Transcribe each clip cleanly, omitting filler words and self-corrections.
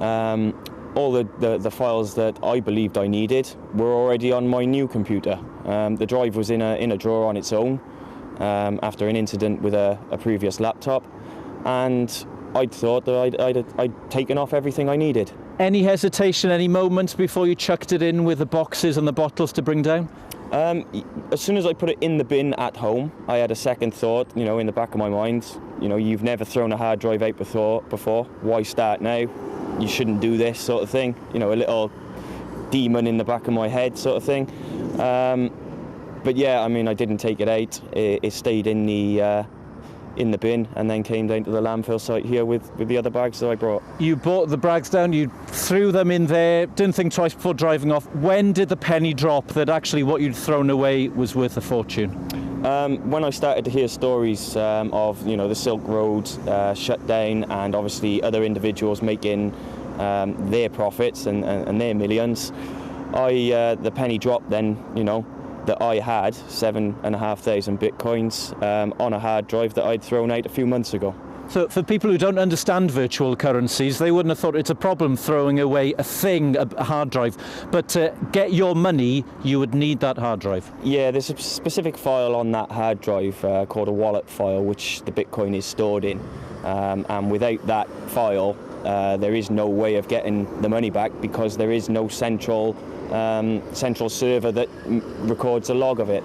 All the files that I believed I needed were already on my new computer. The drive was in a drawer on its own after an incident with a previous laptop, and I thought that I'd taken off everything I needed. Any hesitation, any moments before you chucked it in with the boxes and the bottles to bring down? As soon as I put it in the bin at home, I had a second thought, in the back of my mind. You've never thrown a hard drive out before. Why start now? You shouldn't do this, sort of thing. A little demon in the back of my head, sort of thing. But yeah, I didn't take it out. It stayed in the bin and then came down to the landfill site here with the other bags that I brought. You brought the bags down, you threw them in there, didn't think twice before driving off. When did the penny drop that actually what you'd thrown away was worth a fortune? When I started to hear stories of the Silk Road shut down, and obviously other individuals making their profits and their millions, the penny dropped then, that I had 7,500 bitcoins on a hard drive that I'd thrown out a few months ago. So for people who don't understand virtual currencies, they wouldn't have thought it's a problem throwing away a hard drive. But to get your money, you would need that hard drive. Yeah, there's a specific file on that hard drive called a wallet file, which the Bitcoin is stored in. And without that file, there is no way of getting the money back, because there is no central server that records a log of it.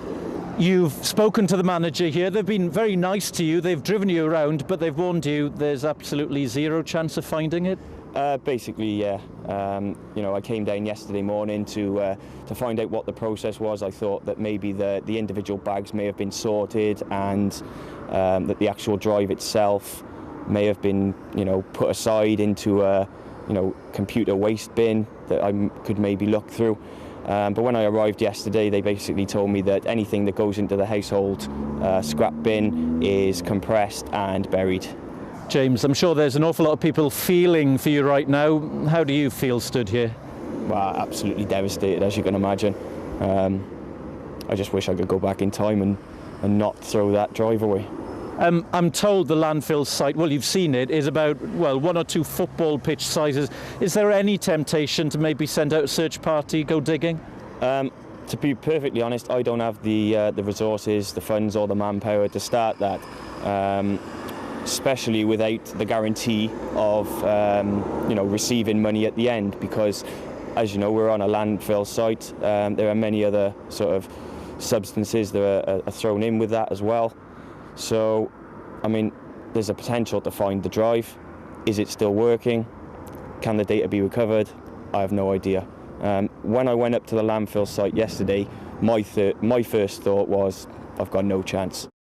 You've spoken to the manager here. They've been very nice to you. They've driven you around, but they've warned you there's absolutely zero chance of finding it. Basically, yeah. I came down yesterday morning to find out what the process was. I thought that maybe the individual bags may have been sorted, and that the actual drive itself may have been, put aside into a, computer waste bin that I could maybe look through. But when I arrived yesterday, they basically told me that anything that goes into the household scrap bin is compressed and buried. James, I'm sure there's an awful lot of people feeling for you right now. How do you feel stood here? Well, absolutely devastated, as you can imagine. I just wish I could go back in time and not throw that drive away. I'm told the landfill site, well, you've seen it, is about, 1 or 2 football pitch sizes. Is there any temptation to maybe send out a search party, go digging? To be perfectly honest, I don't have the resources, the funds or the manpower to start that, especially without the guarantee of receiving money at the end, because, as you know, we're on a landfill site. There are many other sort of substances that are thrown in with that as well. So, there's a potential to find the drive. Is it still working? Can the data be recovered? I have no idea. When I went up to the landfill site yesterday, my first thought was, I've got no chance.